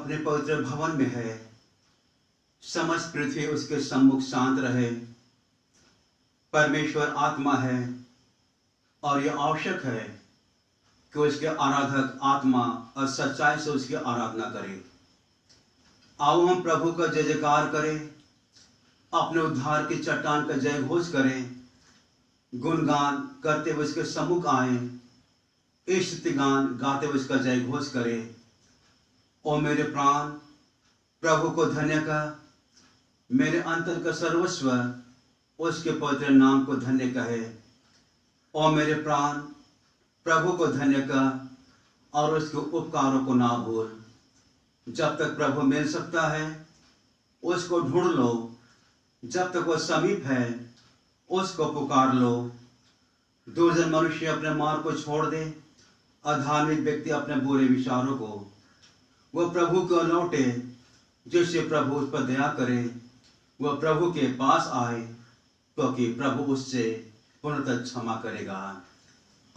अपने पवित्र भवन में है। समस्त पृथ्वी उसके सम्मुख शांत रहे। परमेश्वर आत्मा है और यह आवश्यक है कि उसके आराधक आत्मा और सच्चाई से उसकी आराधना करें। आओ हम प्रभु का जय जयकार करें, अपने उद्धार की चट्टान का जय घोष करें, गुणगान करते हुए उसके सम्मुख आए, स्तुति गान गाते हुए उसका जय घोष करें। ओ मेरे प्राण प्रभु को धन्य कर, मेरे अंतर का सर्वस्व उसके पवित्र नाम को धन्य कहे। ओ मेरे प्राण प्रभु को धन्य कर और उसके उपकारों को ना भूल। जब तक प्रभु मिल सकता है उसको ढूंढ लो, जब तक वह समीप है उसको पुकार लो। दुर्जन मनुष्य अपने मार्ग को छोड़ दे, अधार्मिक व्यक्ति अपने बुरे विचारों को वह प्रभु को लौटे। जिससे प्रभु उस पर दया करे वह प्रभु के पास आए, क्योंकि प्रभु उससे पूर्णतः क्षमा करेगा।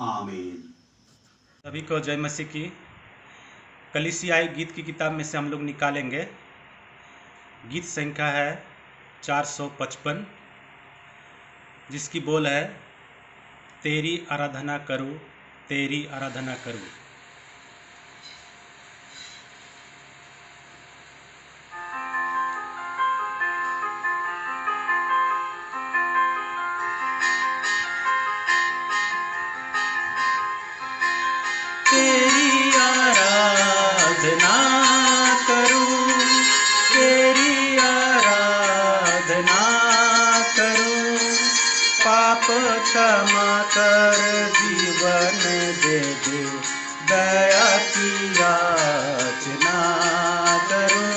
आमीन। सभी को जय मसीह की। कलीसियाई गीत की किताब में से हम लोग निकालेंगे। गीत संख्या है 455, जिसकी बोल है तेरी आराधना करूं, तेरी आराधना करूं। तेरी आराधना करूं, तेरी आराधना करूं, पाप क्षमा कर जीवन दे दे, दया की याचना करूं।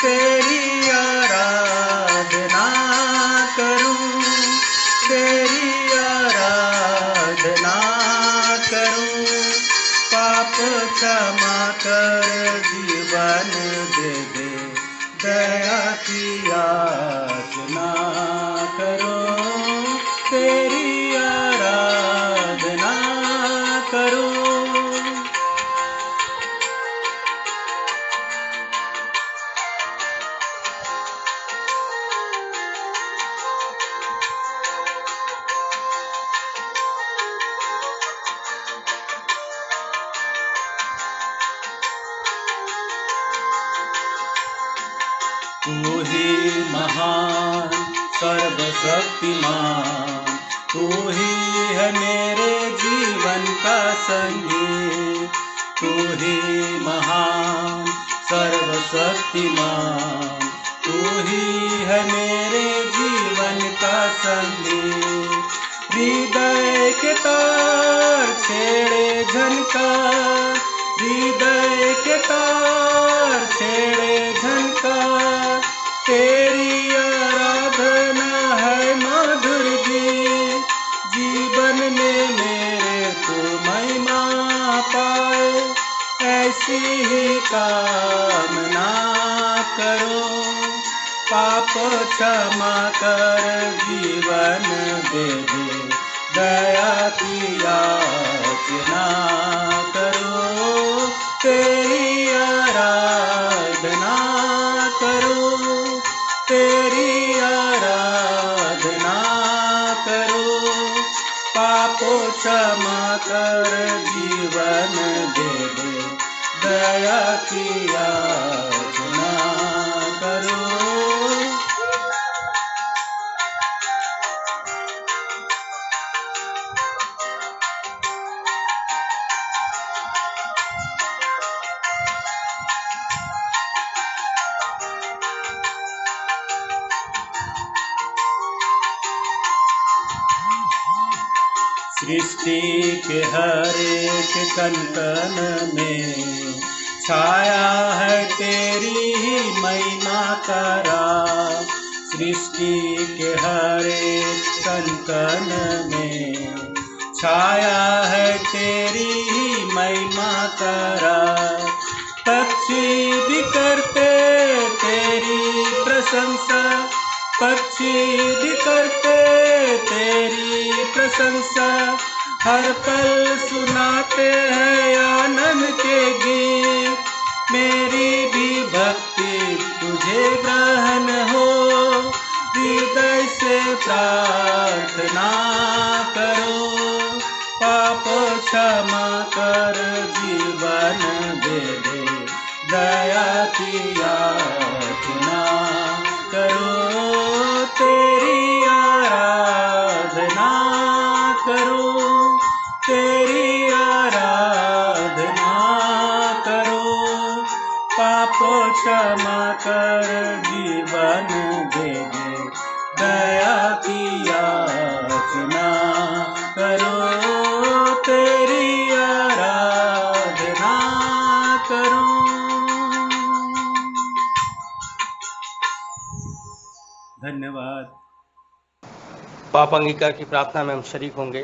तेरी आराधना करूं, तेरी आराधना करूं, पाप क्षमा कर जीवन दे दे, दया की याचना करो। तेरी आराधना करो। तू ही महान सर्वशक्तिमान, तू ही है मेरे जीवन का संगी। तू ही महान सर्वशक्तिमान, तू ही है मेरे जीवन का संगी। हृदय के तार छेड़े झनकार, हृदय के तार छेड़े झनकार, तेरी आराधना है मधुर गीत। जीवन में मेरे को महिमा पाए, ऐसी ही कामना करो। पाप क्षमा कर जीवन दे दे, दया की याचना करो। तेरी आराधना करो, तेरी आराधना करो, पापो क्षमा कर जीवन दे दे, दया की याचना करो। सृष्टि के हर एक कण कण में छाया है तेरी ही महिमा का राज। सृष्टि के हर एक कण कण में छाया है तेरी ही महिमा का राज। पक्षी भी करते तेरी प्रशंसा, पक्षी भी करते तेरी प्रशंसा, हर पल सुनाते हैं आनंद के गीत। मेरी भी भक्ति तुझे ग्रहण हो। हृदय से प्रार्थना करो, पाप क्षमा कर जीवन दे दे, दया की याचना करो। तेरी आराधना करो, तेरी आराधना करो, पाप क्षमा कर जीवन दे दे, दया की याचना करो। तेरी आराधना करो। धन्यवाद। पाप अंगीकार की प्रार्थना में हम शरीक होंगे।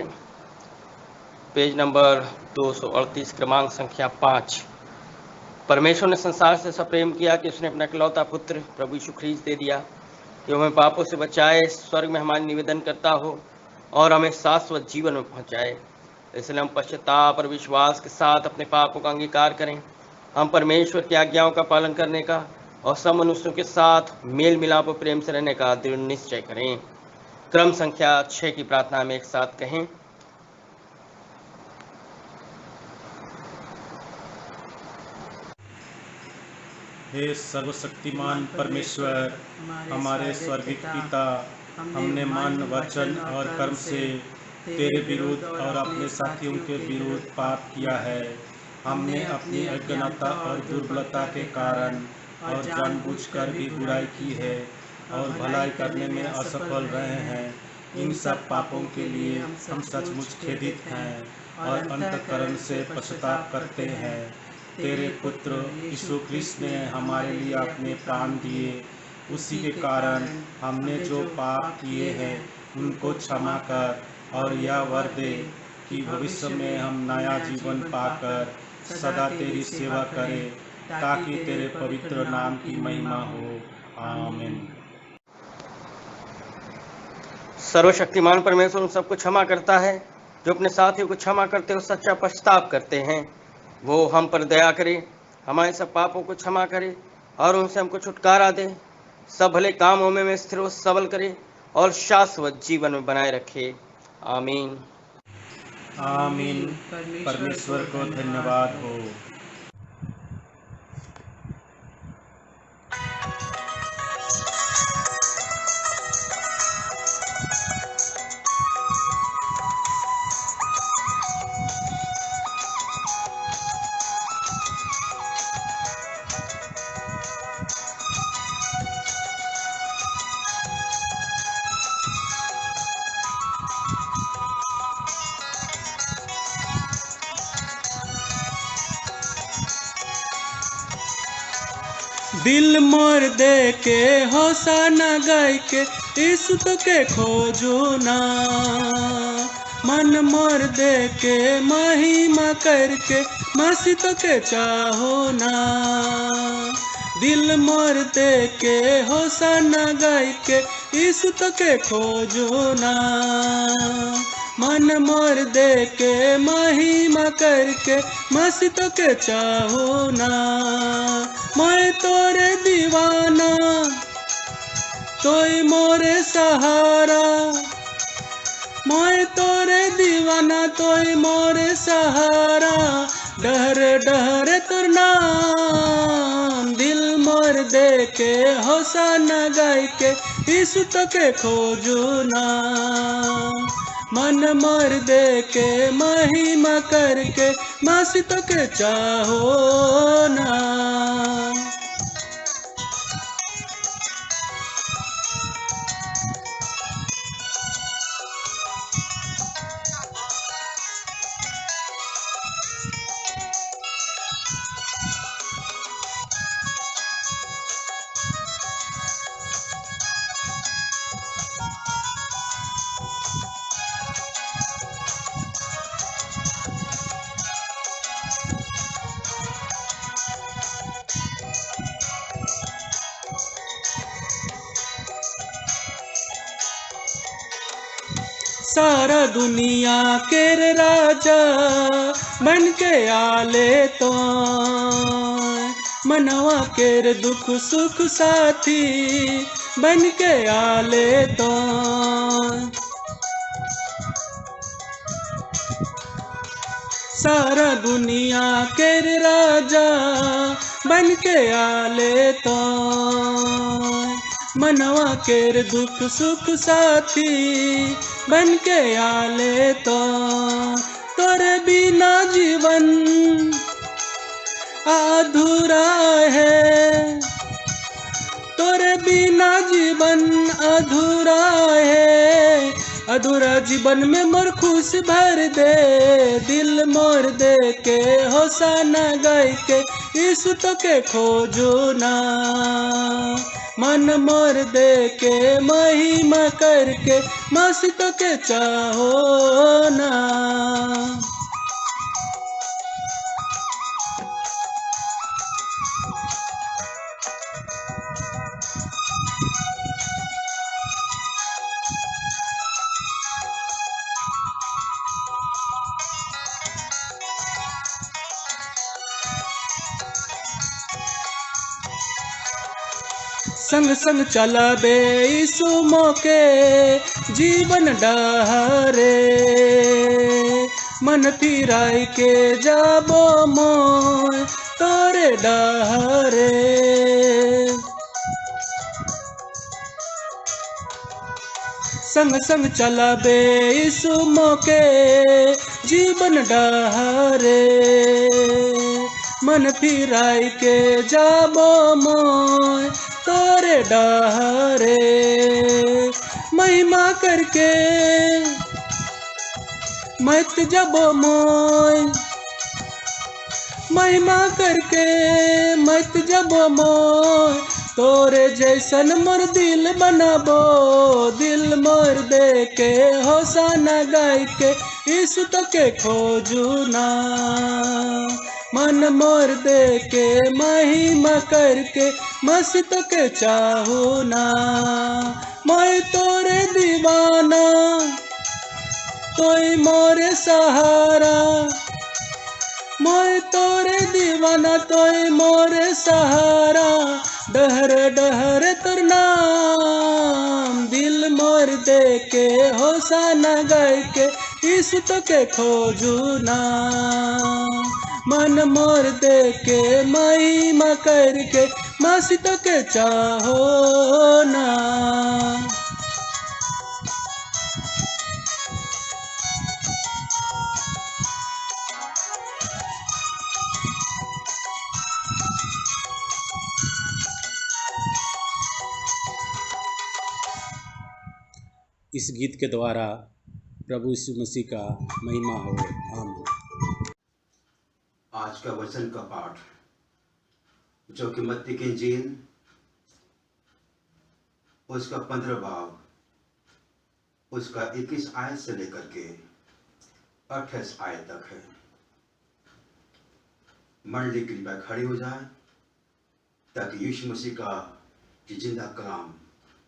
पेज नंबर 238, क्रमांक संख्या 5। परमेश्वर ने संसार से ऐसा प्रेम किया कि उसने अपना इकलौता पुत्र प्रभु यीशु ख्रीस्त दे दिया कि हमें पापों से बचाए, स्वर्ग में हमारी निवेदन करता हो और हमें शाश्वत जीवन में पहुंचाए। इसलिए हम पश्चाताप और विश्वास के साथ अपने पापों का अंगीकार करें। हम परमेश्वर की आज्ञाओं का पालन करने का और सब मनुष्यों के साथ मेल मिलाप और प्रेम से रहने का दृढ़ निश्चय करें। क्रम संख्या 6 की प्रार्थना में एक साथ कहें। हे सर्वशक्तिमान परमेश्वर, हमारे स्वर्गीय पिता, हमने मन, वचन और कर्म से तेरे विरुद्ध और अपने साथियों के विरुद्ध पाप किया है। हमने अपनी अज्ञानता और दुर्बलता के कारण और जानबूझकर भी बुराई की है और भलाई करने में असफल रहे हैं। इन सब पापों के लिए हम सचमुच खेदित हैं और अंतःकरण से पश्चाताप करते हैं। तेरे पुत्र यीशु ख्रीस्त ने हमारे लिए अपने प्राण दिए, उसी के कारण हमने जो पाप किए हैं उनको क्षमा कर और यह वर दे कि भविष्य में हम नया जीवन पाकर सदा तेरी सेवा करें, ताकि तेरे पवित्र नाम की महिमा हो। आमीन। सर्वशक्तिमान परमेश्वर उन सबको क्षमा करता है जो अपने साथियों को क्षमा करते हो सच्चा पश्चाताप करते हैं। वो हम पर दया करे, हमारे सब पापों को क्षमा करे और उनसे हमको छुटकारा दे, सब भले कामों में स्थिर व सबल करे और शाश्वत जीवन में बनाए रखे। आमीन। आमीन। परमेश्वर को धन्यवाद हो। दिल मोर दे के होसाना गाय के यीशु तो के खोजो ना, मन मोर दे के महिमा करके मसीह तो के चाहो ना। दिल मोर दे के होसाना गाय के यीशु तो के खोजो ना, मन मोर दे के महिमा करके मसीह तो के चाहो ना। मैं तोरे दीवाना तोय मोरे सहारा, मैं तोरे दीवाना तोय मोरे सहारा, डहर डहर तुर नाम। दिल मोर दे के होसाना गाय के यीशु तो के खोजो ना, मन मोर दे के महिमा करके मसीह तो के चाहो ना। सारा दुनिया केर राजा बन के आले तो, मनवा केर दुख सुख साथी बन के आले तो सारा दुनिया केर राजा बन के आले तो मनवा केर दुख सुख साथी बन के आले तो तोरे बिना जीवन अधूरा है, तोरे बिना जीवन अधूरा है, अधूरा जीवन में मोर खुश भर दे, दिल मोर दे के होसाना गाय के यीशु तो के खोजो ना, मन मोर दे के महिमा करके मसीह तो के चाहो ना। संग संग चलाबे यीशु मोके जीवन डहरे, मन फिराई के जाबो मोय तोरे डहरे। संग संग चलाबे यीशु मोके जीवन डहरे, मन फिराई के जाबो मोय तोरे डहरे। महिमा करके मत जबो मोय, महिमा करके मत जबो मोय, तोरे जैसन मोर दिल बनाबो, दिल मोर दे के होसाना गाय के यीशु तो के खोजू ना, मन मोर दे के महिमा करके मसीह तो के चाहू ना। मैं तोरे दीवाना तोय मोरे सहारा, मैं तोरे दीवाना तोय मोरे सहारा, डहर डहर तोर नाम, दिल मोर दे के होसाना गाय के यीशु तो के खोजू ना, मन मोर दे के महिमा करके मसीह तो के चाहो ना। इस गीत के द्वारा प्रभु यीशु मसीह का महिमा हो। आमीन। आज का वचन का पाठ जो कि मत्ती की इंजील उसका 15 बाब उसका 21 आयत से लेकर के 28 आयत तक है। मंडली कृपया खड़ी हो जाए ताकि यीशु मसीह का जिंदा कलाम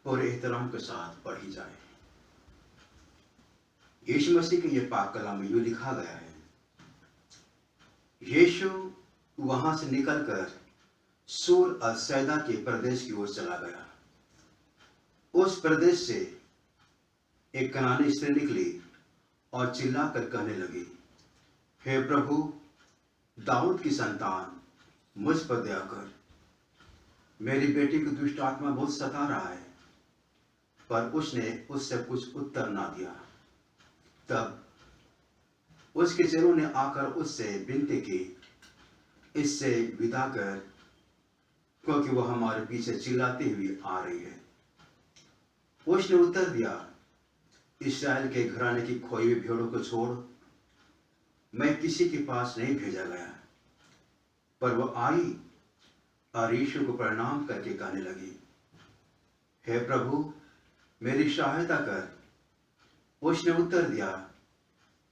पूरे एहतराम के साथ पढ़ी जाए। यीशु मसीह के ये पाक कलाम में यूं लिखा गया है, यीशु वहां से निकलकर सूर और सैदा के प्रदेश की ओर चला गया। उस प्रदेश से एक कनानी स्त्री निकली और चिल्लाकर कहने लगी, हे प्रभु, दाऊद की संतान, मुझ पर दया कर, मेरी बेटी को दुष्ट आत्मा बहुत सता रहा है। पर उसने उससे कुछ उत्तर ना दिया। तब उसके चेलों ने आकर उससे विनती की, इससे विदा कर, क्योंकि वह हमारे पीछे चिल्लाती हुई आ रही है। उसने उत्तर दिया, इस्राएल के घराने की खोई हुई भेड़ों को छोड़, मैं किसी के पास नहीं भेजा गया। पर वह आई और यीशु को प्रणाम करके कहने लगी, हे प्रभु, मेरी सहायता कर। उसने उत्तर दिया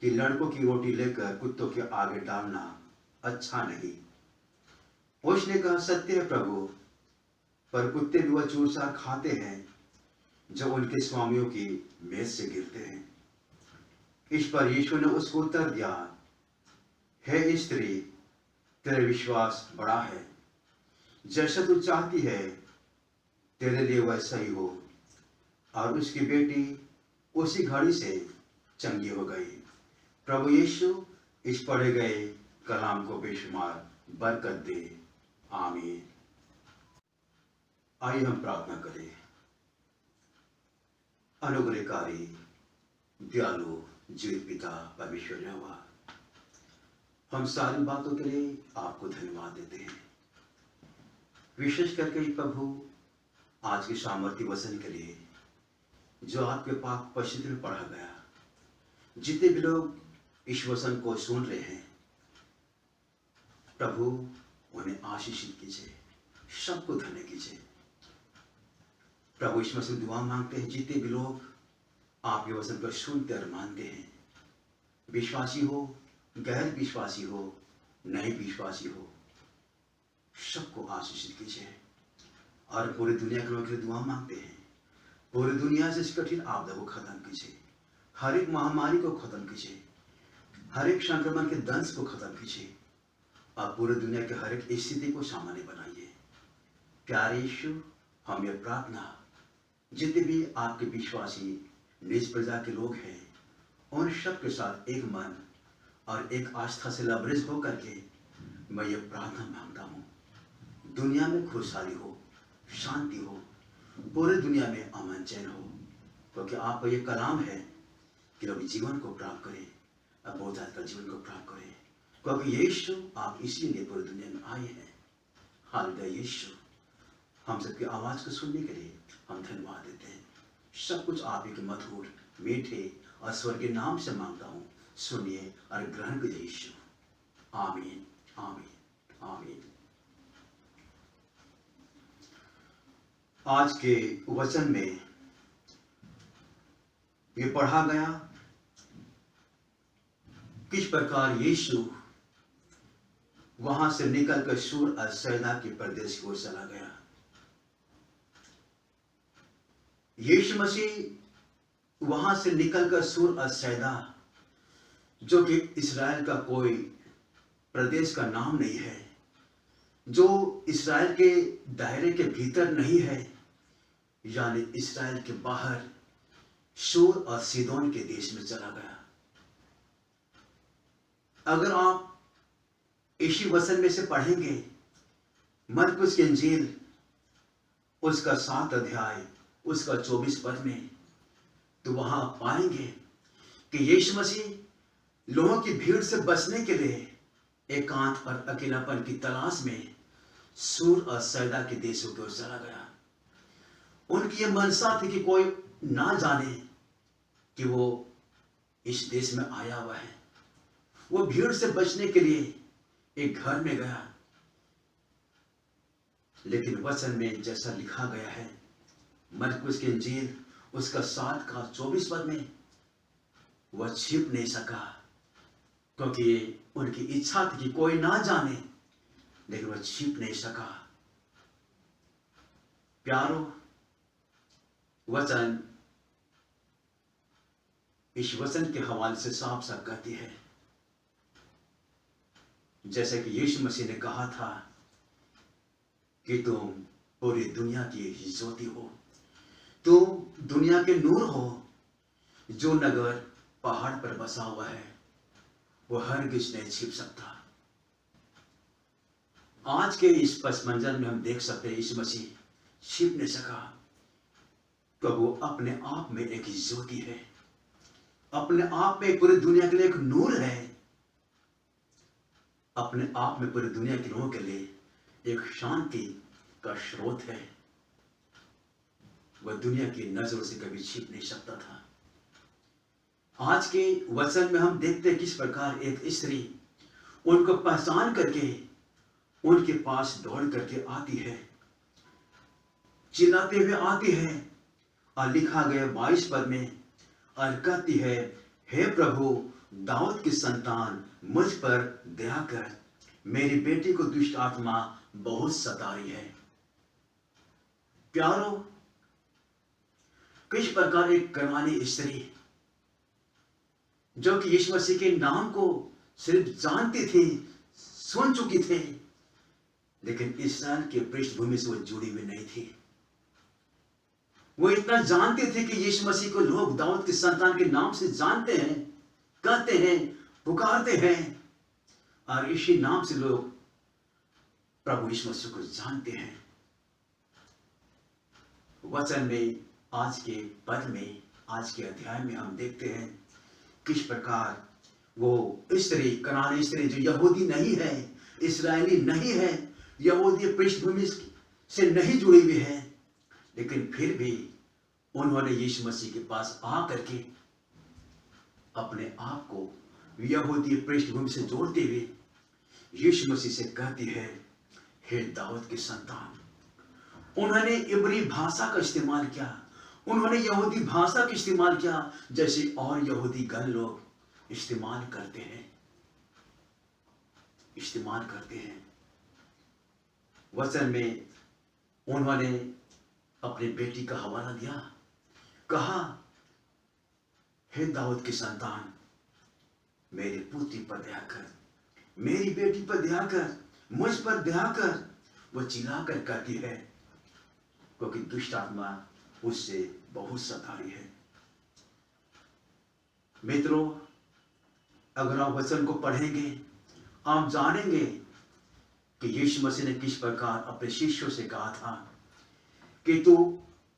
कि लड़कों की रोटी लेकर कुत्तों के आगे डालना अच्छा नहीं। उसने कहा, सत्य है प्रभु, पर कुत्ते भी वह चूरचार खाते हैं जो उनके स्वामियों की मेज से गिरते हैं। इस पर यीशु ने उसको उत्तर दिया, हे स्त्री, तेरे विश्वास बड़ा है, जैसा तू चाहती है तेरे लिए वैसा ही हो। और उसकी बेटी उसी घड़ी से चंगी हो गई। प्रभु यीशु इस पढ़े गए कलाम को बेशुमार बरकत दे। आमीन। आइए हम प्रार्थना करें। अनुग्रहकारी दयालु जीवित पिता परमेश्वर यहोवा, हम सारी बातों के लिए आपको धन्यवाद देते हैं। विशेष करके प्रभु आज के सामर्थ्य वचन के लिए जो आपके पाक पवित्र में पढ़ा गया, जितने भी लोग इस वचन को सुन रहे हैं प्रभु उन्हें आशीषित कीजिए, सबको धन्य कीजिए। प्रभु इसमें से दुआ मांगते हैं जितने भी लोग आपके वचन को सुनते और मानते हैं, विश्वासी हो, गैर विश्वासी हो, नहीं विश्वासी हो, सबको आशीषित कीजिए। और पूरी दुनिया के लोगों के लिए दुआ मांगते हैं, पूरी दुनिया से इस कठिन आपदा को खत्म कीजिए, हर एक महामारी को खत्म कीजिए, हर एक संक्रमण के दंश को खत्म कीजिए और पूरी दुनिया के हर एक स्थिति को सामान्य बनाइए। प्यारे यीशु, हम ये प्रार्थना जितने भी आपके विश्वासी निज प्रजा के लोग हैं उन सब के साथ एक मन और एक आस्था से लबरेज हो करके मैं ये प्रार्थना मांगता हूँ। दुनिया में खुशहाली हो, शांति हो, पूरी दुनिया में अमन चैन हो, क्योंकि आपका ये कलाम है कि लोग जीवन को प्राप्त करें और बहुत का जीवन को प्राप्त करें, क्योंकि यीशु आप इसीलिए पूरी दुनिया में आए हैं। हालेलुया यीशु, हम सबकी आवाज को सुनने के लिए हम धन्यवाद देते हैं। सब कुछ आप ही के मधुर मीठे और स्वर्गीय नाम से मांगता हूँ, सुनिए और ग्रहण कीजिए यीशु। आमीन आमीन आमीन। आज के वचन में ये पढ़ा गया किस प्रकार यीशु वहां से निकलकर सूर और सैदा के प्रदेश की ओर चला गया। यीशु मसीह वहां से निकलकर सूर और सैदा, जो कि इस्राएल का कोई प्रदेश का नाम नहीं है, जो इस्राएल के दायरे के भीतर नहीं है, यानी इस्राएल के बाहर सूर और सीदोन के देश में चला गया। अगर आप इसी वचन में से पढ़ेंगे मरकुस की इंजील उसका 7 अध्याय उसका 24 पद में, तो वहां आप पाएंगे कि यीशु मसीह लोगों की भीड़ से बचने के लिए एकांत और अकेलापन की तलाश में सूर और सैदा के देशों की ओर चला गया। उनकी यह मनसा थी कि कोई ना जाने कि वो इस देश में आया हुआ है। वो भीड़ से बचने के लिए एक घर में गया, लेकिन वचन में जैसा लिखा गया है मरकुस की इंजील उसका 7 का 24 पद में, वह छिप नहीं सका, क्योंकि उनकी इच्छा थी कि कोई ना जाने, लेकिन वह छिप नहीं सका। प्यारो, वचन इस वचन के हवाले से साफ साफ कहती है, जैसे कि यीशु मसीह ने कहा था कि तुम पूरी दुनिया की ज्योति हो, तुम दुनिया के नूर हो। जो नगर पहाड़ पर बसा हुआ है वो हरगिज नहीं छिप सकता। आज के इस पस मंजर में हम देख सकते हैं यीशु मसीह छिप नहीं सका, तो वो अपने आप में एक ज्योति है, अपने आप में पूरी दुनिया के लिए एक नूर है, अपने आप में पूरी दुनिया के लोगों के लिए एक शांति का स्रोत है। वह दुनिया की नजरों से कभी छिप नहीं सकता था। आज के वचन में हम देखते हैं किस प्रकार एक स्त्री उनको पहचान करके उनके पास दौड़ करके आती है, चिल्लाते हुए आती है, और लिखा गया 22 पद में, और कहती है, हे प्रभु दाऊद की संतान मुझ पर दया कर, मेरी बेटी को दुष्ट आत्मा बहुत सता रही है। प्यारो, किस प्रकार एक कनानी स्त्री जो कि यीशु मसीह के नाम को सिर्फ जानती थी, सुन चुकी थी, लेकिन इस्राएल के पृष्ठभूमि से वो जुड़ी हुई नहीं थी। वो इतना जानते थे कि यीशु मसीह को लोग दाऊद के संतान के नाम से जानते हैं, कहते हैं, पुकारते हैं, और इसी नाम से लोग प्रभु यीशु मसीह को जानते हैं। वचन में आज के पद में, आज के अध्याय में हम देखते हैं किस प्रकार वो स्त्री, कनानी स्त्री जो यहूदी नहीं है, इस्राएली नहीं है, यहूदी पृष्ठभूमि से नहीं जुड़ी हुई है, लेकिन फिर भी उन्होंने यीशु मसीह के पास आकर के अपने आप को यहूदी पृष्ठभूमि से जोड़ते हुए यीशु मसीह से कहती है, हे दाऊद के संतान। उन्होंने इब्री भाषा का इस्तेमाल किया, उन्होंने यहूदी भाषा का इस्तेमाल किया, जैसे और यहूदी गण लोग इस्तेमाल करते हैं। वचन में उन्होंने अपनी बेटी का हवाला दिया, कहा, हे दाऊद की संतान, मेरी पुत्री पर दया कर, मेरी बेटी पर दया कर, मुझ पर दया कर। वो चिल्लाकर कहती है, क्योंकि दुष्ट आत्मा उससे बहुत सता रही है। मित्रों, अगर आप वचन को पढ़ेंगे, आप जानेंगे कि यीशु मसीह ने किस प्रकार अपने शिष्यों से कहा था कि तू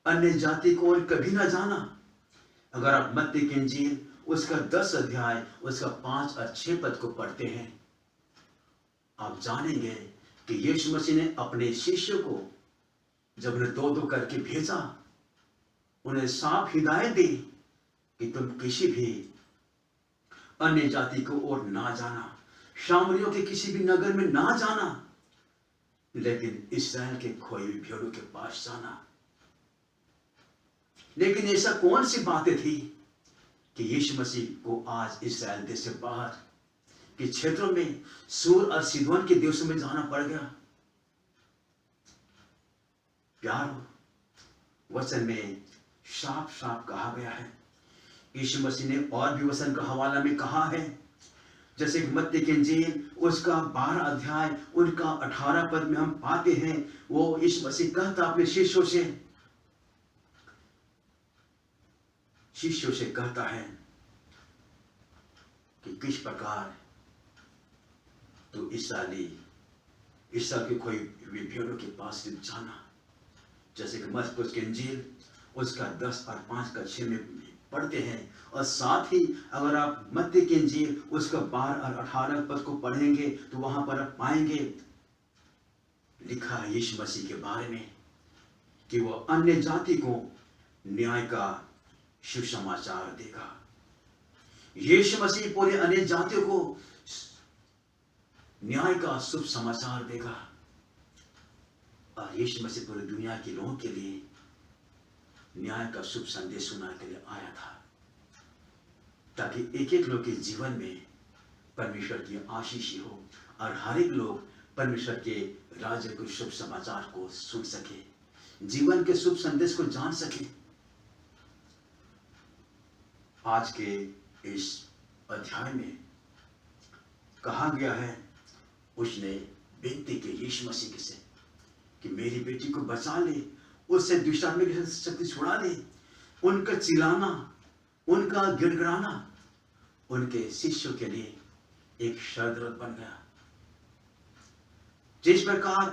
अन्य जाति को और कभी ना जाना। अगर आप मत्ती की इंजील उसका 10 अध्याय उसका 5 और 6 पद को पढ़ते हैं, आप जानेंगे कि यीशु मसीह ने अपने शिष्यों को जब उन्हें 2-2 करके भेजा, उन्हें साफ हिदायत दी कि तुम किसी भी अन्य जाति को और ना जाना, शामरियों के किसी भी नगर में ना जाना, लेकिन इस्राएल के खोई हुई भेड़ों के पास जाना। लेकिन ऐसा कौन सी बातें थी कि यीशु मसीह को आज इस्राएल देश से बाहर के क्षेत्रों में, सूर और सीदोन के देशों में जाना पड़ गया? प्यारो, वचन में साफ साफ कहा गया है। यीशु मसीह ने और भी वचन का हवाला में कहा है, जैसे मत्ती की इंजील उसका 12 अध्याय उनका 18 पद में हम पाते हैं, वो यीशु मसीह कहता अपने शिष्यों से कहता है कि किस प्रकार तो इस्राएल के कोई भेड़ों के पास जाना। जैसे कि मरकुस की इंजील उसका 10 और 5 का 6 में पढ़ते हैं, और साथ ही अगर आप मत्ती की इंजील उसका 12 और 18 पद को पढ़ेंगे तो वहां पर आप पाएंगे लिखा है यीशु मसीह के बारे में कि वो अन्य जाति को न्याय का सुसमाचार देगा। यीशु मसीह पूरे अन्य जातियों को न्याय का शुभ समाचार देगा, और यीशु मसीह पूरी दुनिया के लोगों के लिए न्याय का शुभ संदेश सुनाने के लिए आया था, ताकि एक एक लोग के जीवन में परमेश्वर की आशीष हो और हर एक लोग परमेश्वर के राज्य के शुभ समाचार को सुन सके, जीवन के शुभ संदेश को जान सके। आज के इस अध्याय में कहा गया है, उसने विनती की यीशु मसीह से कि मेरी बेटी को बचा ले, उससे दुष्टात्मा की शक्ति छुड़ा ले। उनका चिल्लाना, उनका गिड़गिड़ाना उनके शिष्यों के लिए एक शर्त बन गया। जिस प्रकार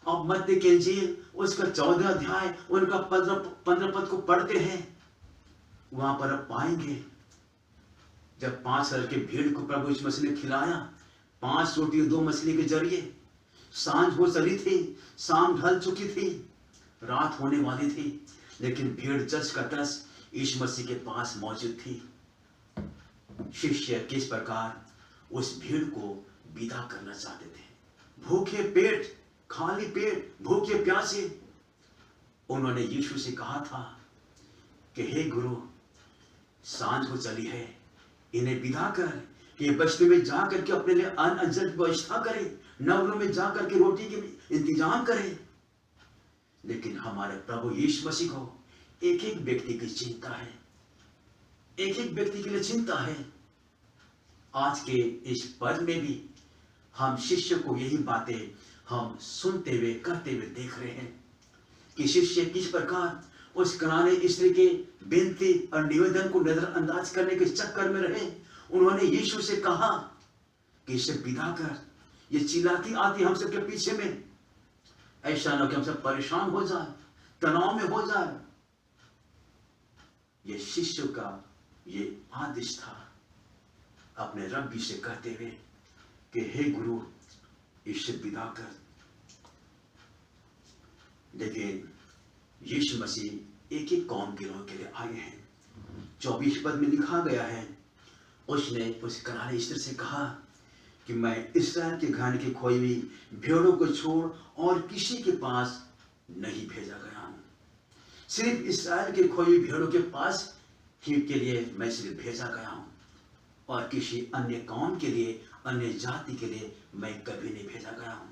आप मत्ती की इंजील उसका 14 अध्याय उनका 15 पद को पढ़ते हैं, वहां पर आप पाएंगे जब 5 हजार के भीड़ को प्रभु यीशु मसीह ने खिलाया 5 रोटी और 2 मछली के जरिए। सांझ हो चली थी, शाम ढल चुकी थी, रात होने वाली थी, लेकिन भीड़ जस का तस यीशु मसीह के पास मौजूद थी। शिष्य किस प्रकार उस भीड़ को विदा करना चाहते थे, भूखे पेट, खाली पेट, भूखे प्यासे। उन्होंने यीशु से कहा था कि हे गुरु, सांझ हो चली है, इन्हें विदा कर कि बस्ती में जाकर के अपने लिए अन्न जल की व्यवस्था करें, नगरों में जाकर के रोटी के इंतजाम करें। लेकिन हमारे प्रभु यीशु मसीह को एक एक व्यक्ति की चिंता है, एक एक व्यक्ति के लिए चिंता है। आज के इस पद में भी हम शिष्य को यही बातें हम सुनते हुए करते हुए देख रहे हैं कि शिष्य किस प्रकार उस कनानी स्त्री के विनती और निवेदन को नजरअंदाज करने के चक्कर में रहे। उन्होंने यीशु से कहा कि इसे विदा कर, ये चिल्लाती आती हम सबके पीछे में, ऐसा न कि हम सब परेशान हो जाए, तनाव में हो जाए। ये शिष्य का ये आदेश था अपने रब्बी से कहते हुए कि हे गुरु, इसे विदा कर। लेकिन यीशु मसीह एक ही कौम के लोगों के लिए आए हैं। 24 पद में लिखा गया है, उसने उस कनानी स्त्री से कहा कि मैं इस्राएल के घराने की खोई हुई भेड़ों को छोड़ और किसी के पास नहीं भेजा गया हूं। सिर्फ इस्राएल के खोई हुई भेड़ों के पास ही के लिए मैं सिर्फ भेजा गया हूं, और किसी अन्य कौम के लिए, अन्य जाति के लिए मैं कभी नहीं भेजा गया हूं।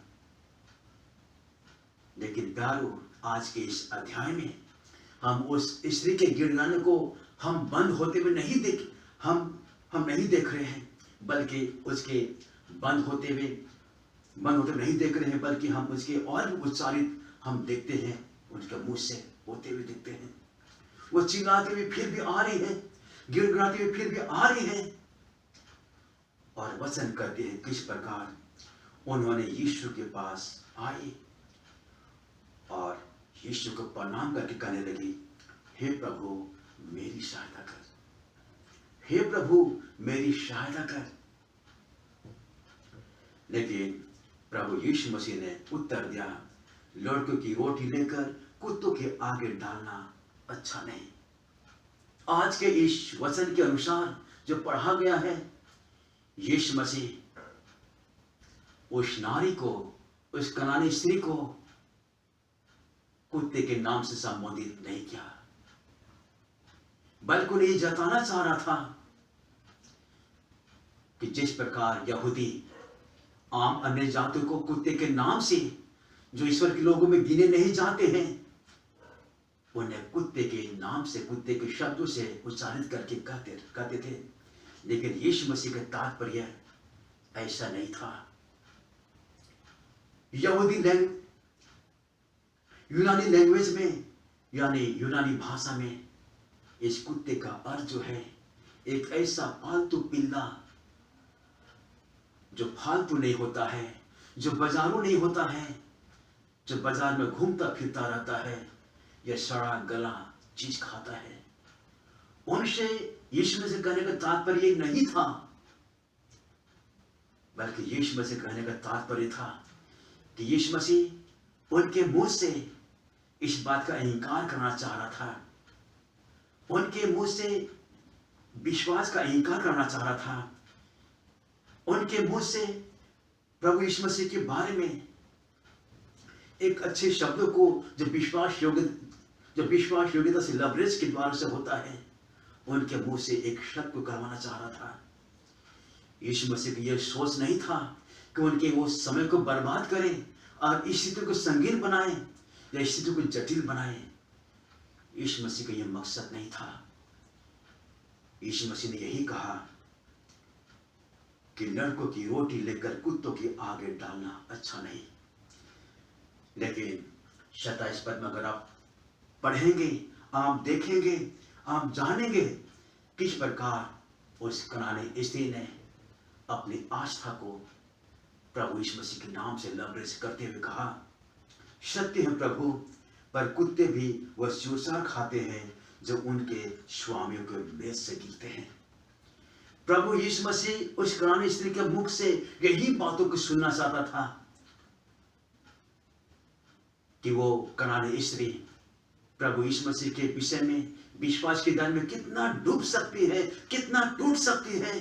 लेकिन प्यारो, आज के इस अध्याय में हम उस स्त्री के गिड़गिड़ाने को हम बंद होते हुए नहीं देख रहे हैं, बल्कि उसके बंद होते हुए नहीं देख रहे हैं, बल्कि हम उसके और भी उच्चारित हम देखते हैं, उनके मुंह से होते हुए देखते हैं। वो चिल्लाते हुए फिर भी आ रही है, गिड़गिड़ाते हुए फिर भी आ रही है, और वचन करते हैं किस प्रकार उन्होंने यीशु के पास आए और यीशु को प्रणाम करके कहने लगी, हे प्रभु मेरी सहायता कर, हे प्रभु मेरी सहायता कर। लेकिन प्रभु यीशु मसीह ने उत्तर दिया, लड़कों की रोटी लेकर कुत्तों के आगे डालना अच्छा नहीं। आज के इस वचन के अनुसार जो पढ़ा गया है, यीशु मसीह उस नारी को, उस कनानी स्त्री को कुत्ते के नाम से संबोधित नहीं किया, बल्कि उन्हें ये जताना चाह रहा था कि जिस प्रकार यहूदी आम अन्य जातियों को कुत्ते के नाम से, जो ईश्वर के लोगों में गिने नहीं जाते हैं, उन्हें कुत्ते के नाम से, कुत्ते के शब्दों से उच्चारित करके कहते थे। लेकिन यीशु मसीह का तात्पर्य ऐसा नहीं था। यूनानी लैंग्वेज में, यानी यूनानी भाषा में, इस कुत्ते का अर्थ जो है, एक ऐसा पालतू पिल्ला जो फालतू नहीं होता है, जो बाजारू नहीं होता है, जो बाजार में घूमता फिरता रहता है, या सड़ा गला चीज खाता है। उनसे यीशु मसीह कहने का तात्पर्य ये नहीं था, बल्कि यीशु मसीह कहने का तात्पर्य था कि यीशु मसीह उनके मुंह से इस बात का इंकार करना चाह रहा था, उनके मुंह से विश्वास का इंकार करना चाह रहा था, उनके मुंह से प्रभु यीशु मसीह के बारे में एक अच्छे शब्दों को जो विश्वास योग्यता से लवरेज के द्वारा से होता है, उनके मुंह से एक शब्द को करवाना चाह रहा था। यीशु मसीह की यह सोच नहीं था कि उनके वो समय को बर्बाद करें और इस स्थिति को संगीन बनाए या इस स्थिति को जटिल बनाए। यीशु मसीह का यह मकसद नहीं था। यीशु मसीह ने यही कहा कि लड़कों की रोटी लेकर कुत्तों के आगे डालना अच्छा नहीं। लेकिन 27 पद में अगर आप पढ़ेंगे, आप देखेंगे, आप जानेंगे किस प्रकार उस कनानी स्त्री ने अपनी आस्था को प्रभु यीशु मसीह के नाम से लवरेज करते हुए कहा, सत्य है प्रभु, पर कुत्ते भी वह चूसा खाते हैं जो उनके स्वामियों के मेज से गिरते हैं। प्रभु यीशु मसीह उस कनानी स्त्री के मुख से यही बातों को सुनना चाहता था कि वो कनानी स्त्री प्रभु यीशु मसीह के विषय में विश्वास के दान में कितना डूब सकती है, कितना टूट सकती है,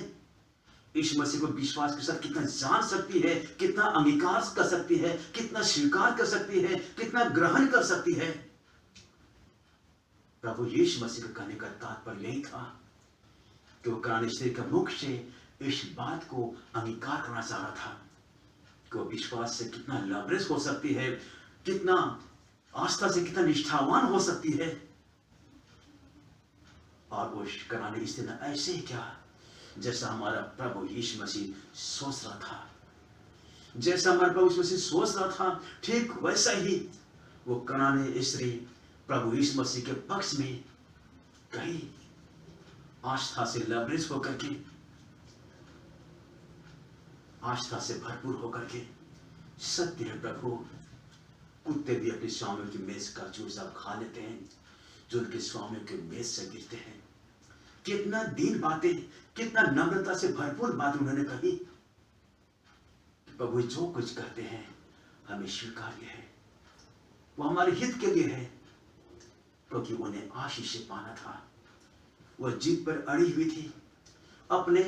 यीशु मसीह को विश्वास के साथ कितना जान सकती है, कितना अंगीकार कर सकती है, कितना स्वीकार कर सकती है, कितना ग्रहण कर सकती है। प्रभु यीशु मसीह का कहने का तात्पर्य यही था कि वो कनानी स्त्री के मुख से इस बात को अंगीकार करना चाह रहा था कि वो विश्वास से कितना लवरेज हो सकती है, कितना आस्था से कितना निष्ठावान हो सकती है। और वो कनानी स्त्री ने ऐसे ही क्या जैसा हमारा प्रभु यीशु मसीह सोच रहा था। जैसा हमारे प्रभु यीशु मसीह सोच रहा था, ठीक वैसा ही वो कनानी स्त्री प्रभु यीशु मसीह के पक्ष में कहीं आस्था से लबरेज होकर के, आस्था से भरपूर होकर के, सत्य है प्रभु, कुत्ते भी अपने स्वामियों की मेज का चूजा खा लेते हैं जो उनके स्वामियों के मेज से गिरते हैं। कितना दीन बातें, कितना नम्रता से भरपूर बात उन्होंने कही। प्रभु जो कुछ करते हैं हमें स्वीकार्य है, वो हमारे हित के लिए है, क्योंकि उन्हें आशीष से पाना था। वह जिद पर अड़ी हुई थी, अपने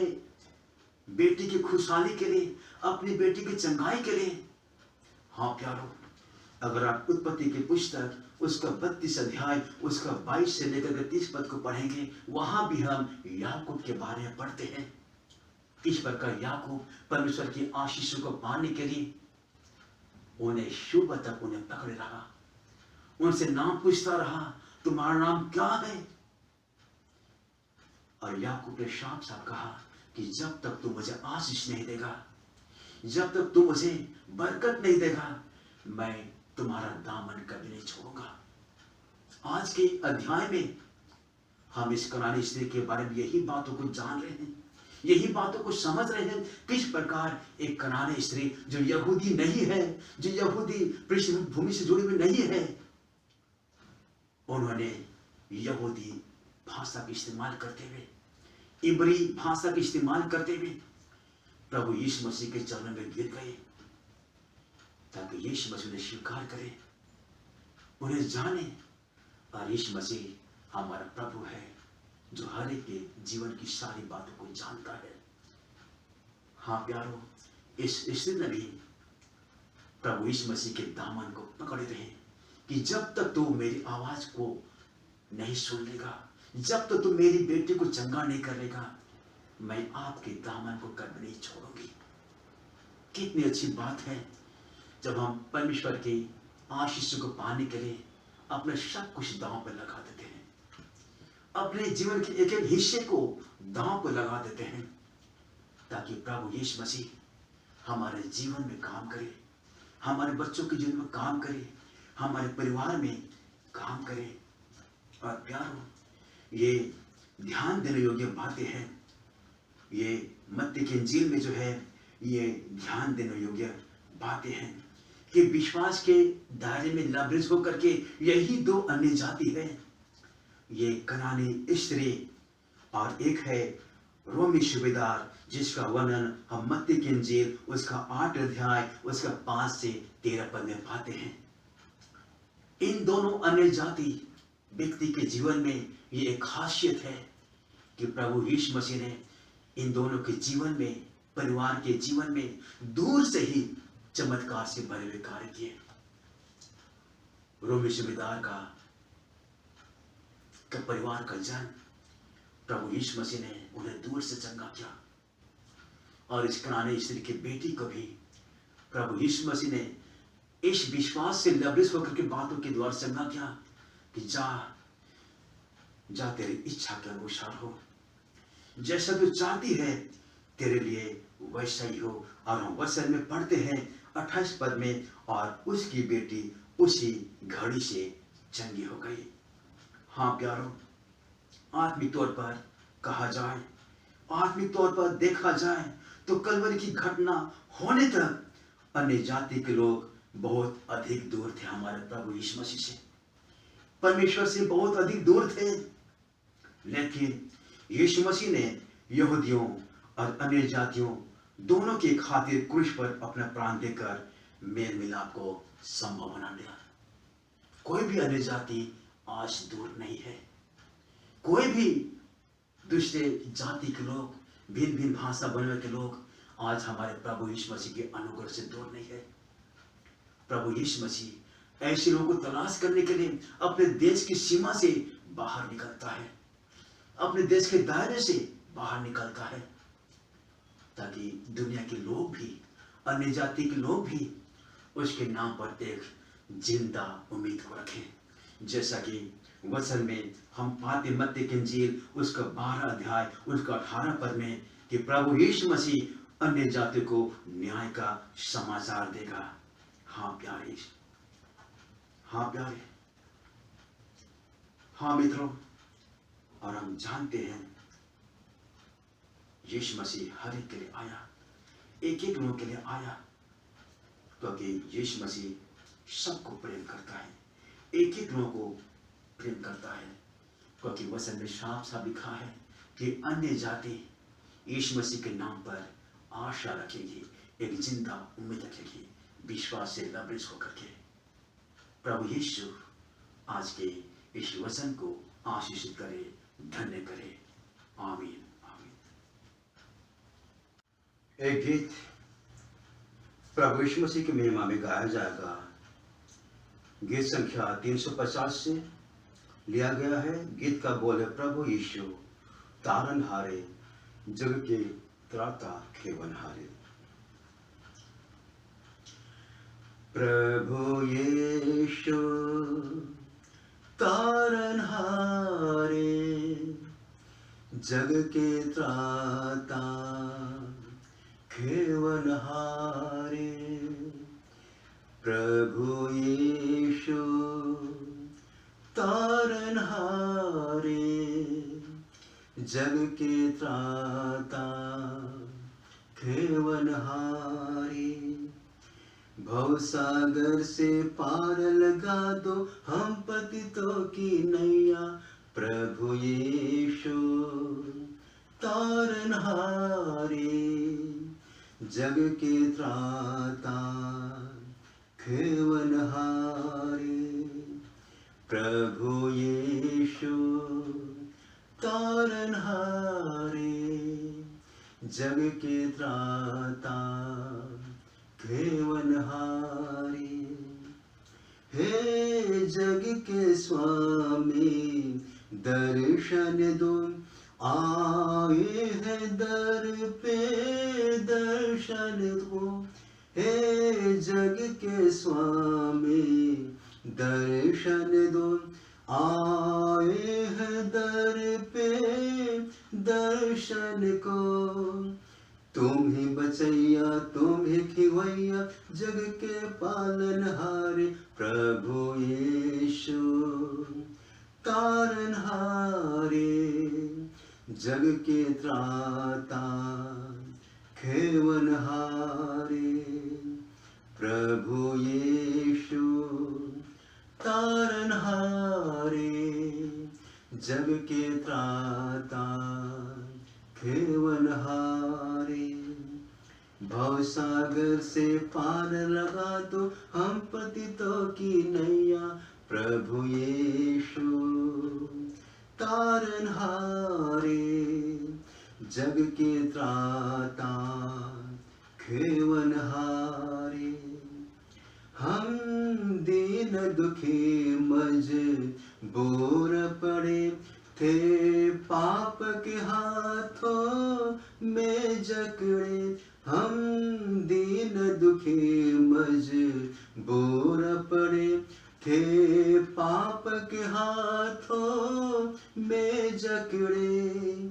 बेटी की खुशहाली के लिए, अपनी बेटी की चंगाई के लिए। हाँ प्यारो, अगर आप उत्पत्ति की पुस्तक उसका 32 अध्याय उसका 22 से लेकर 30 पद को पढ़ेंगे, वहां भी हम याकूब के बारे में पढ़ते हैं। किस प्रकार याकूब परमेश्वर की आशीषों को पाने के लिए उन्हें शुभ तक उन्हें पकड़े रहा, उनसे नाम पूछता रहा, तुम्हारा नाम क्या है? और याकूब ने साफ साफ कहा कि जब तक तू मुझे आशीष नहीं देगा, जब तक तू मुझे बरकत नहीं देगा, मैं तुम्हारा दामन कभी नहीं छोड़ूंगा। आज के अध्याय में हम इस कनानी स्त्री के बारे में यही बातों को जान रहे हैं, यही बातों को समझ रहे हैं। किस प्रकार एक कनानी स्त्री जो यहूदी नहीं है, जो यहूदी पृष्ठभूमि से जुड़ी हुई नहीं है, उन्होंने यहूदी भाषा का इस्तेमाल करते हुए, इब्री भाषा का इस्तेमाल करते हुए प्रभु यीशु मसीह के चरणों में गिर गए, ताकि यीशु मसीह उन्हें स्वीकार करे, उन्हें जाने। और यीशु मसीह हमारा प्रभु है जो हर एक के जीवन की सारी बातों को जानता है। हाँ प्यारो, इस स्थिति में भी प्रभु यीशु मसीह के दामन को पकड़े रहे कि जब तक तू मेरी आवाज को नहीं सुन लेगा, जब तक तू मेरी बेटी को चंगा नहीं कर लेगा, मैं आपके दामन को कभी नहीं छोड़ूंगी। कितनी अच्छी बात है जब हम परमेश्वर के आशीष को पाने के लिए अपने सब कुछ दांव पर लगा देते हैं, अपने जीवन के एक एक हिस्से को दांव पर लगा देते हैं, ताकि प्रभु यीशु मसीह हमारे जीवन में काम करे, हमारे बच्चों के जीवन में काम करे, हमारे परिवार में काम करे। और प्यारो, ये ध्यान देने योग्य बातें हैं। ये मत्ती की इंजील में जो है, ये ध्यान देने योग्य बातें हैं कि विश्वास के दायरे में लबरेज होकर के यही दो अन्य जाति है, ये कनानी स्त्री और एक है रोमी सूबेदार, जिसका वर्णन हम मत्ती की इंजील उसका 8 अध्याय उसका 5 से 13 पद में पाते हैं। इन दोनों अन्य जाति व्यक्ति के जीवन में ये एक खासियत है कि प्रभु यीशु मसीह ने इन दोनों के जीवन में, परिवार के जीवन में दूर से ही चमत्कार से भरे हुए कार्य किए। रोमी सूबेदार का परिवार का जन प्रभु यीशु मसीह ने उन्हें दूर से चंगा किया, और इस कनानी स्त्री की बेटी को भी प्रभु यीशु मसीह ने इस विश्वास से लबरेज होकर के बातों के द्वारा चंगा किया कि जा जा तेरी इच्छा के अनुसार हो, जैसा तू चाहती है तेरे लिए वैसा ही हो। और हम वचन में पढ़ते हैं 28 पद में, और उसकी बेटी उसी घड़ी से चंगी हो गई। हाँ प्यारो, आत्मिक तौर पर कहा जाए, आत्मिक तौर पर देखा जाए तो कलवरी की घटना होने तक अन्य जाति के लोग बहुत अधिक दूर थे हमारे प्रभु यीशु मसीह से, परमेश्वर से बहुत अधिक दूर थे। लेकिन यीशु मसीह ने यहूदियों और अन्य जातियों दोनों की खातिर क्रूस पर अपना प्राण देकर मेल मिलाप को संभव बना दिया। कोई भी अन्य जाति आज दूर नहीं है, कोई भी दूसरे जाति के लोग, भिन्न भिन्न भाषा बोलने के लोग आज हमारे प्रभु यीशु मसीह के अनुग्रह से दूर नहीं है। प्रभु यीशु मसीह ऐसे लोगों को तलाश करने के लिए अपने देश की सीमा से बाहर निकलता है, अपने देश के दायरे से बाहर निकलता है, ताकि दुनिया के लोग भी, अन्य जाति के लोग भी उसके नाम पर एक जिंदा उम्मीद को रखें। जैसा कि वचन में हम पाते मत्ती की इंजील उसका 12 अध्याय उसका 18 पद में कि प्रभु यीशु मसीह अन्य जाति को न्याय का समाचार देगा। हाँ प्यारे, हाँ प्यारे, हाँ मित्रों, और हम जानते हैं यीशु मसीह हर एक के लिए आया, एक एक लोगों के लिए आया, क्योंकि यीशु मसीह सबको प्रेम करता है, एक एक लोगों को प्रेम करता है। क्योंकि वचन में साफ साफ लिखा है कि अन्य जाति यीशु मसीह के नाम पर आशा रखेगी, एक जिंदा उम्मीद रखेगी, विश्वास से लबरेज को करके। प्रभु यीशु आज के इस वचन को आशीषित करे, धन्य करे। आमीन, आमीन। एक गीत प्रभु यीशु मसीह की महिमा में गाया जाएगा। गीत संख्या 350 से लिया गया है। गीत का बोल है, प्रभु यीशु तारनहारे, जग के त्राता खेवनहारे। प्रभु यीशु तारनहारे, जग के त्राता खेवनहारे। प्रभु यीशु तारनहारे, जग के त्राता खेवनहारे। भवसागर से पार लगा दो हम पतितों की नैया। प्रभु यीशु तारनहारे, जग के त्राता खेवनहारे। प्रभु यीशु तारनहारे, जग के त्राता खेवनहारे। हे जग के स्वामी दर्शन दो, आए हैं दर पे दर्शन दो। हे जग के स्वामी दर्शन दो, आए हैं दर पे दर्शन को। तुम ही बचैया, तुम ही खिवैया, जग के पालनहारे। प्रभु यीशु तारनहारे, जग के त्राता खेवनहारे। प्रभु यीशु तारनहारे, जग के त्राता खेवनहारे। भवसागर से पार लगा दो हम पतितों की नैया। प्रभु यीशु तारनहारे, जग के त्राता खेवनहारे। हम दीन दुखी मजबूर पड़े थे, पाप के हाथों में जकड़े। हम दीन दुखी मजबूर पड़े थे, पाप के हाथों में जकड़े।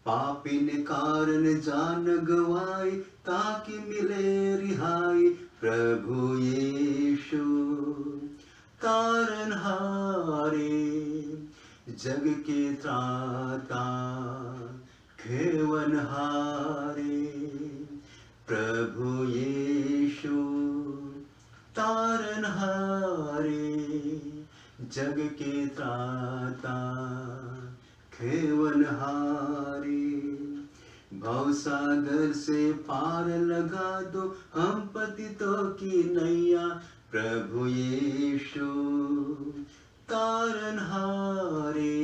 पापी ने कारण जान गवाई, ताकि मिले रिहाई। प्रभु यीशु तारनहारे, जग के त्राता खेवनहारे। प्रभु यीशु तारनहारे, जग के त्राता खेवनहारे। भवसागर से पार लगा दो हम पतितों की नैया। प्रभु यीशु तारनहारे,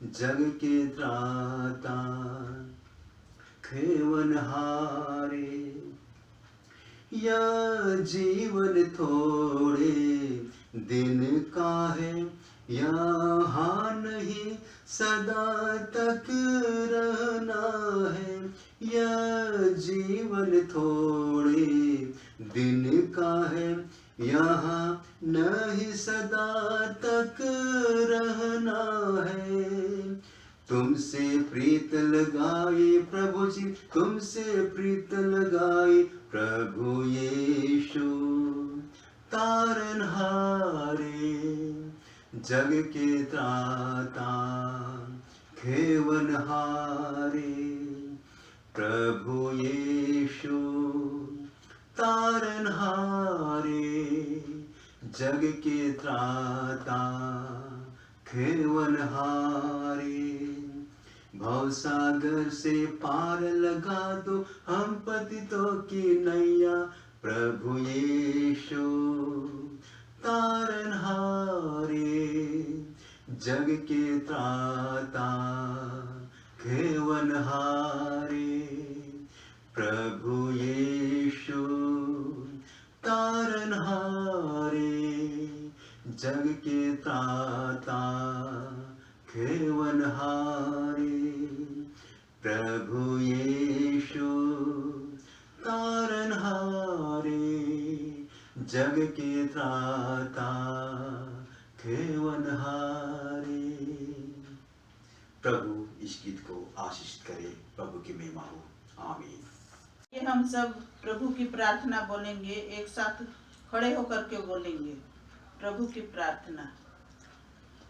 जग के त्राता खेवनहारे। यह जीवन थोड़े दिन का है, यहाँ नहीं सदा तक रहना है। यह जीवन थोड़े दिन का है, यहाँ नहीं सदा तक रहना है। तुमसे प्रीत लगाए प्रभु जी, तुमसे प्रीत लगाए प्रभु यीशु। तारनहारे जग के त्राता, खेवनहारे प्रभु यीशु। तारनहारे जग के त्राता, खेवनहारे। भवसागर से पार लगा दो हम पतितों की नैया प्रभु यीशु। तारनहारे जग के त्राता, खेवनहारे प्रभु यीशु। तारनहारे जग के त्राता, खेवनहारे प्रभु यीशु। तारनहारे जग के त्राता, खेवनहारे। प्रभु इस गीत को आशीष करे, प्रभु की महिमा हो। आमीन। ये हम सब प्रभु की प्रार्थना बोलेंगे, एक साथ खड़े होकर के बोलेंगे प्रभु की प्रार्थना।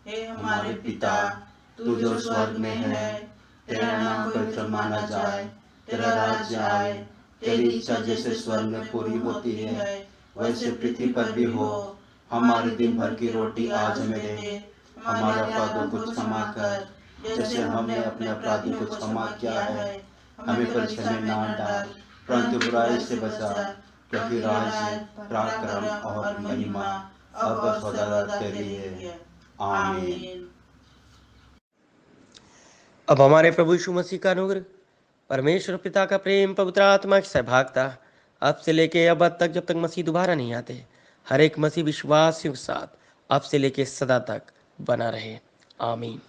हे हमारे पिता, तू जो स्वर्ग में है, तेरा नाम पवित्र माना जाए, तेरा राज्य आए, तेरी इच्छा जैसे स्वर्ग में पूरी होती है वैसे पृथ्वी पर भी हो। हमारे दिन भर की रोटी आज हमें दे, हमारे अपराधों को क्षमा कर जैसे हमने अपने अपराधी को क्षमा किया है। हमें परीक्षा में ना डाल, परंतु बुराई से बचा, क्योंकि राज्य, पराक्रम और महिमा अब और सदा तेरी है। आमीन। अब हमारे प्रभु यीशु मसीह का अनुग्रह, परमेश्वर पिता का प्रेम, पवित्र आत्मा की सहभागिता अब से लेके अब तक, जब तक मसीह दोबारा नहीं आते, हर एक मसीह विश्वासियों के साथ अब से लेके सदा तक बना रहे। आमीन।